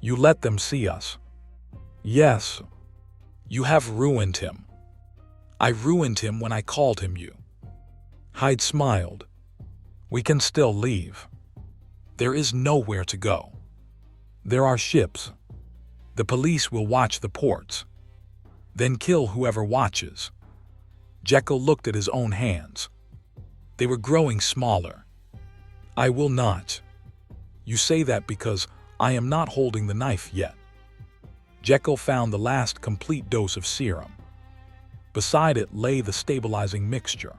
"You let them see us." "Yes." "You have ruined him." "I ruined him when I called him you." Hyde smiled. "We can still leave. There is nowhere to go. There are ships. The police will watch the ports. Then kill whoever watches." Jekyll looked at his own hands. They were growing smaller. "I will not." "You say that because I am not holding the knife yet." Jekyll found the last complete dose of serum. Beside it lay the stabilizing mixture.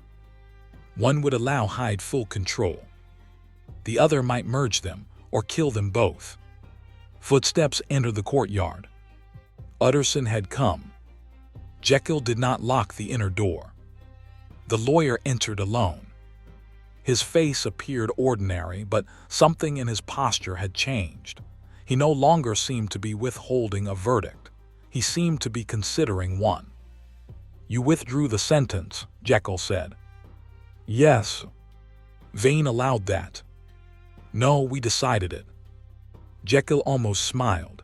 One would allow Hyde full control. The other might merge them or kill them both. Footsteps entered the courtyard. Utterson had come. Jekyll did not lock the inner door. The lawyer entered alone. His face appeared ordinary, but something in his posture had changed. He no longer seemed to be withholding a verdict. He seemed to be considering one. "You withdrew the sentence," Jekyll said. "Yes." "Vane allowed that." "No, we decided it." Jekyll almost smiled.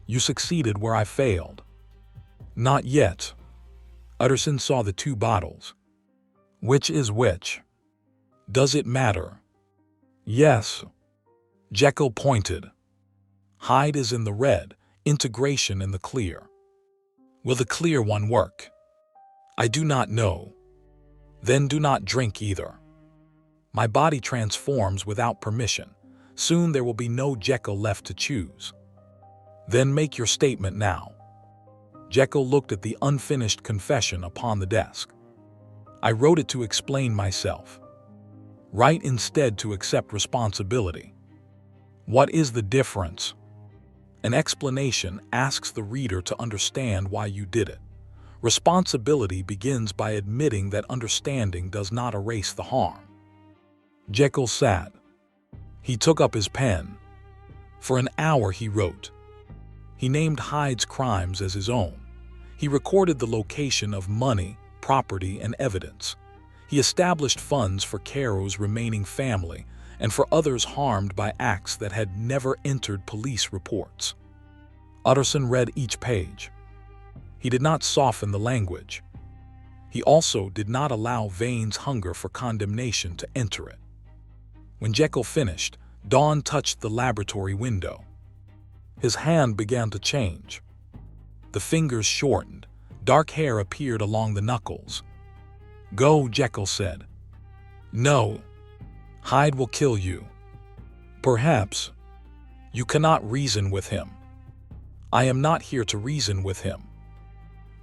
"You succeeded where I failed." "Not yet." Utterson saw the two bottles. "Which is which?" "Does it matter?" "Yes." Jekyll pointed. "Hyde is in the red, integration in the clear." "Will the clear one work?" "I do not know." "Then do not drink either." "My body transforms without permission. Soon there will be no Jekyll left to choose." "Then make your statement now." Jekyll looked at the unfinished confession upon the desk. I wrote it to explain myself. Write instead to accept responsibility. What is the difference? An explanation asks the reader to understand why you did it. Responsibility begins by admitting that understanding does not erase the harm. Jekyll sat. He took up his pen. For an hour he wrote. He named Hyde's crimes as his own. He recorded the location of money, property, and evidence. He established funds for Caro's remaining family and for others harmed by acts that had never entered police reports. Utterson read each page. He did not soften the language. He also did not allow Vane's hunger for condemnation to enter it. When Jekyll finished, Dawn touched the laboratory window. His hand began to change. The fingers shortened. Dark hair appeared along the knuckles. "Go," Jekyll said. "No. Hyde will kill you." "Perhaps. You cannot reason with him." "I am not here to reason with him."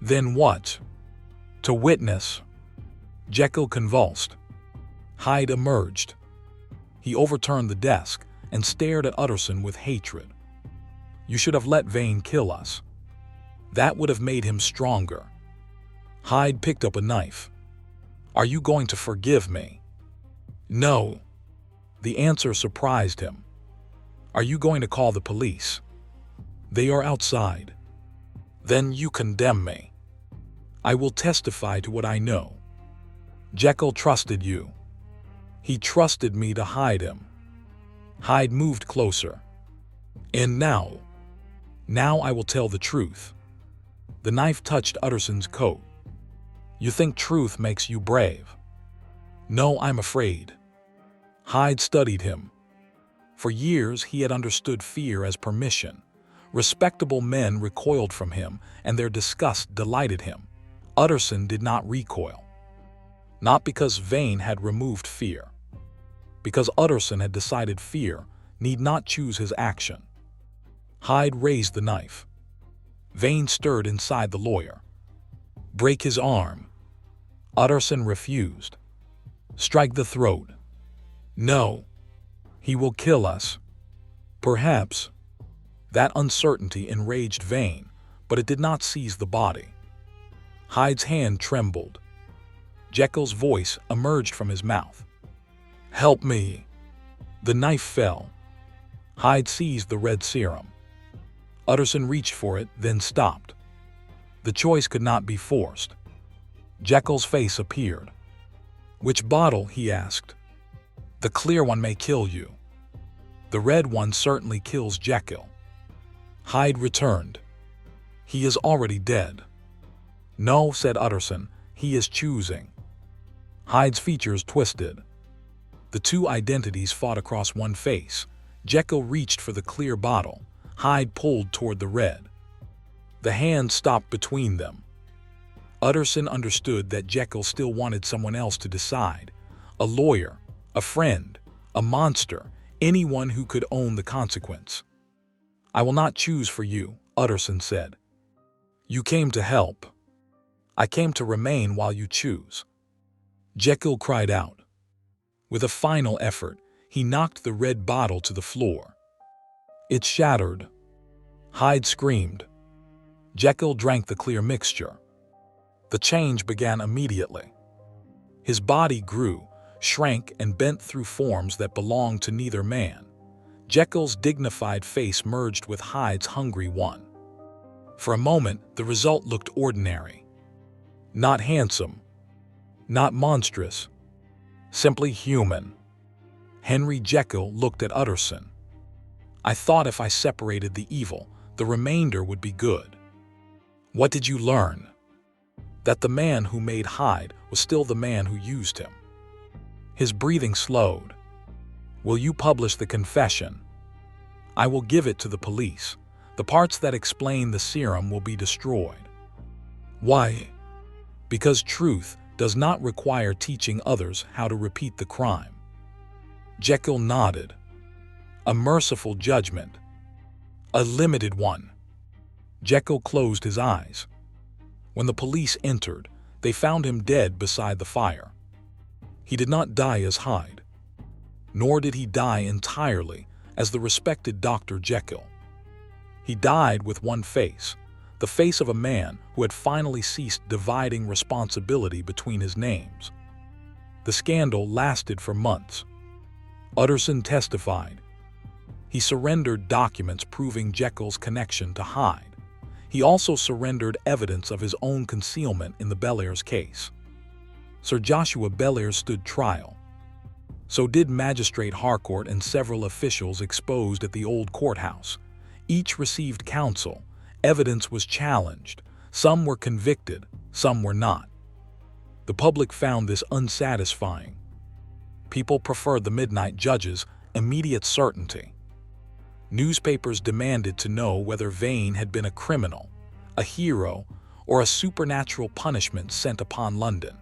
"Then what?" "To witness." Jekyll convulsed. Hyde emerged. He overturned the desk and stared at Utterson with hatred. "You should have let Vane kill us. That would have made him stronger." Hyde picked up a knife. "Are you going to forgive me?" "No." The answer surprised him. "Are you going to call the police?" "They are outside." "Then you condemn me." "I will testify to what I know." "Jekyll trusted you." "He trusted me to hide him." Hyde moved closer. "And now I will tell the truth." The knife touched Utterson's coat. "You think truth makes you brave?" "No, I'm afraid." Hyde studied him. For years he had understood fear as permission. Respectable men recoiled from him, and their disgust delighted him. Utterson did not recoil. Not because Vane had removed fear. Because Utterson had decided fear need not choose his action. Hyde raised the knife. Vane stirred inside the lawyer. "Break his arm." Utterson refused. "Strike the throat." "No. He will kill us." "Perhaps." That uncertainty enraged Vane, but it did not seize the body. Hyde's hand trembled. Jekyll's voice emerged from his mouth. "Help me." The knife fell. Hyde seized the red serum. Utterson reached for it, then stopped. The choice could not be forced. Jekyll's face appeared. "Which bottle?" he asked. "The clear one may kill you." "The red one certainly kills Jekyll." Hyde returned. "He is already dead." "No," said Utterson, "he is choosing." Hyde's features twisted. The two identities fought across one face. Jekyll reached for the clear bottle. Hyde pulled toward the red. The hand stopped between them. Utterson understood that Jekyll still wanted someone else to decide. A lawyer, a friend, a monster, anyone who could own the consequence. "I will not choose for you," Utterson said. "You came to help. I came to remain while you choose." Jekyll cried out. With a final effort, he knocked the red bottle to the floor. It shattered. Hyde screamed. Jekyll drank the clear mixture. The change began immediately. His body grew, shrank, and bent through forms that belonged to neither man. Jekyll's dignified face merged with Hyde's hungry one. For a moment, the result looked ordinary. Not handsome. Not monstrous. Simply human. Henry Jekyll looked at Utterson. "I thought if I separated the evil, the remainder would be good." "What did you learn?" "That the man who made Hyde was still the man who used him." His breathing slowed. "Will you publish the confession?" "I will give it to the police. The parts that explain the serum will be destroyed." "Why?" "Because truth does not require teaching others how to repeat the crime." Jekyll nodded. "A merciful judgment." "A limited one." Jekyll closed his eyes. When the police entered, They found him dead beside the fire. He did not die as Hyde, nor did he die entirely as the respected Dr. Jekyll. He died with one face, the face of a man who had finally ceased dividing responsibility between his names. The scandal lasted for months. Utterson testified. He surrendered documents proving Jekyll's connection to Hyde. He also surrendered evidence of his own concealment in the Bellairs case. Sir Joshua Bellairs stood trial. So did Magistrate Harcourt and several officials exposed at the old courthouse. Each received counsel. Evidence was challenged. Some were convicted, some were not. The public found this unsatisfying. People preferred the midnight judge's immediate certainty. Newspapers demanded to know whether Vane had been a criminal, a hero, or a supernatural punishment sent upon London.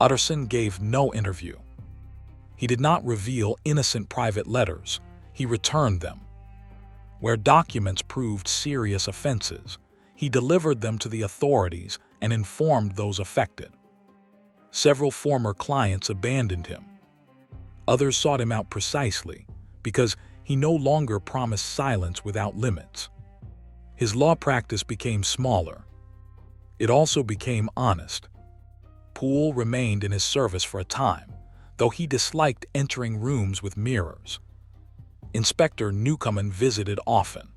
Utterson gave no interview. He did not reveal innocent private letters. He returned them. Where documents proved serious offenses, he delivered them to the authorities and informed those affected. Several former clients abandoned him. Others sought him out precisely because he no longer promised silence without limits. His law practice became smaller. It also became honest. Poole remained in his service for a time, though he disliked entering rooms with mirrors. Inspector Newcomen visited often.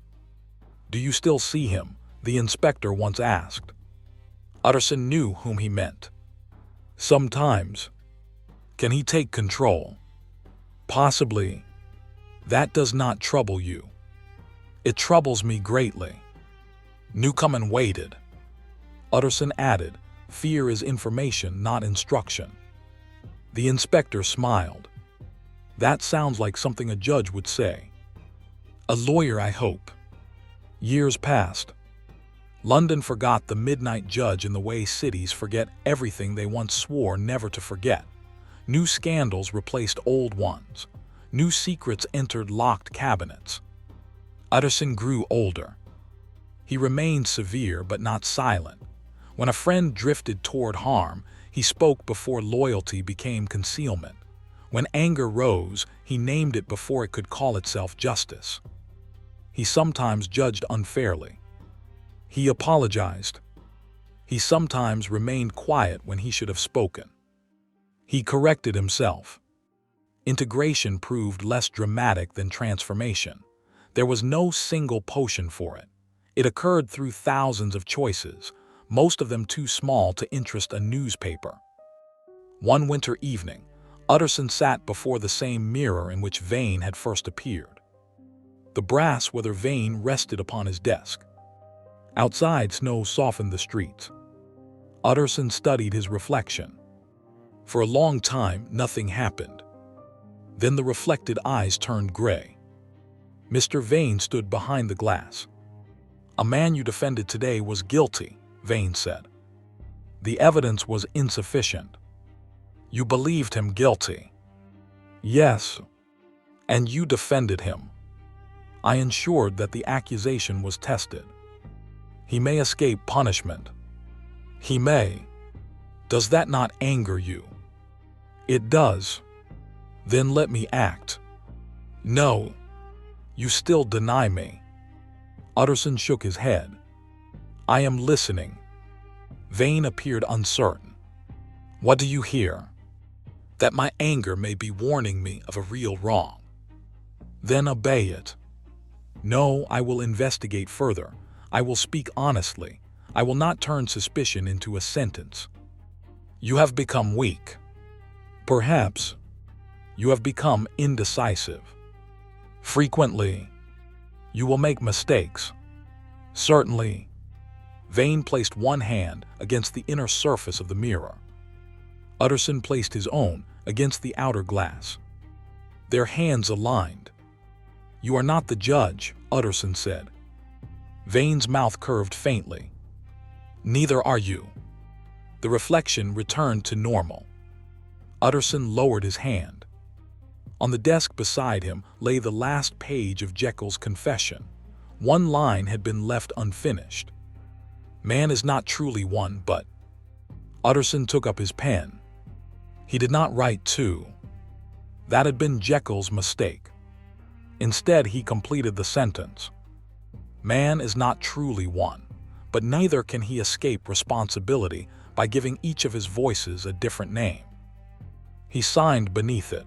"Do you still see him?" the inspector once asked. Utterson knew whom he meant. "Sometimes." "Can he take control?" "Possibly." "That does not trouble you." "It troubles me greatly." Newcomen waited. Utterson added, "Fear is information, not instruction." The inspector smiled. "That sounds like something a judge would say." "A lawyer, I hope." Years passed. London forgot the midnight judge in the way cities forget everything they once swore never to forget. New scandals replaced old ones. New secrets entered locked cabinets. Utterson grew older. He remained severe but not silent. When a friend drifted toward harm, he spoke before loyalty became concealment. When anger rose, he named it before it could call itself justice. He sometimes judged unfairly. He apologized. He sometimes remained quiet when he should have spoken. He corrected himself. Integration proved less dramatic than transformation. There was no single potion for it. It occurred through thousands of choices, most of them too small to interest a newspaper. One winter evening, Utterson sat before the same mirror in which Vane had first appeared. The brass whether Vane rested upon his desk. Outside, snow softened the streets. Utterson studied his reflection. For a long time, nothing happened. Then the reflected eyes turned gray. Mr. Vane stood behind the glass. "A man you defended today was guilty," Vane said. "The evidence was insufficient." "You believed him guilty?" "Yes." "And you defended him?" "I ensured that the accusation was tested." "He may escape punishment." "He may." "Does that not anger you?" "It does." "Then let me act." "No." "You still deny me." Utterson shook his head. "I am listening." Vane appeared uncertain. "What do you hear?" "That my anger may be warning me of a real wrong." "Then obey it." "No, I will investigate further. I will speak honestly. I will not turn suspicion into a sentence." "You have become weak." "Perhaps." "You have become indecisive." "Frequently." "You will make mistakes." "Certainly." Vane placed one hand against the inner surface of the mirror. Utterson placed his own against the outer glass. Their hands aligned. "You are not the judge," Utterson said. Vane's mouth curved faintly. "Neither are you." The reflection returned to normal. Utterson lowered his hand. On the desk beside him lay the last page of Jekyll's confession. One line had been left unfinished. "Man is not truly one, but..." Utterson took up his pen. He did not write to. That had been Jekyll's mistake. Instead, he completed the sentence. Man is not truly one, but neither can he escape responsibility by giving each of his voices a different name. He signed beneath it,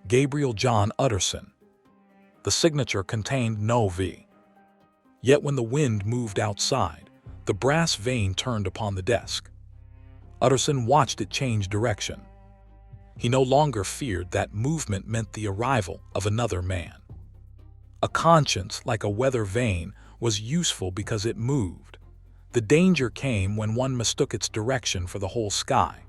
Gabriel John Utterson. The signature contained no V. Yet when the wind moved outside, the brass vane turned upon the desk. Utterson watched it change direction. He no longer feared that movement meant the arrival of another man. A conscience, like a weather vane, was useful because it moved. The danger came when one mistook its direction for the whole sky.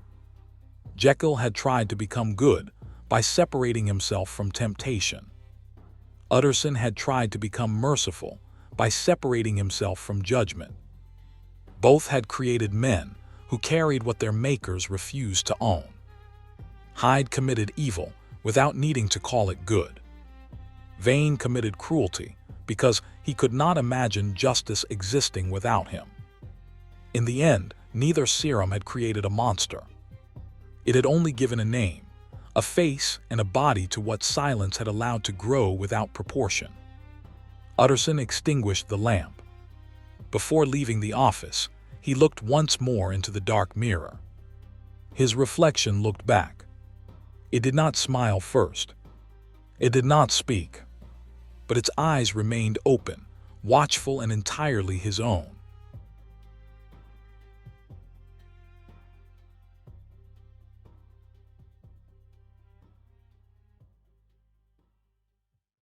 Jekyll had tried to become good by separating himself from temptation. Utterson had tried to become merciful by separating himself from judgment. Both had created men who carried what their makers refused to own. Hyde committed evil without needing to call it good. Vane committed cruelty because he could not imagine justice existing without him. In the end, neither Serum had created a monster. It had only given a name, a face, and a body to what silence had allowed to grow without proportion. Utterson extinguished the lamp. Before leaving the office, he looked once more into the dark mirror. His reflection looked back. It did not smile first. It did not speak. But its eyes remained open, watchful and entirely his own.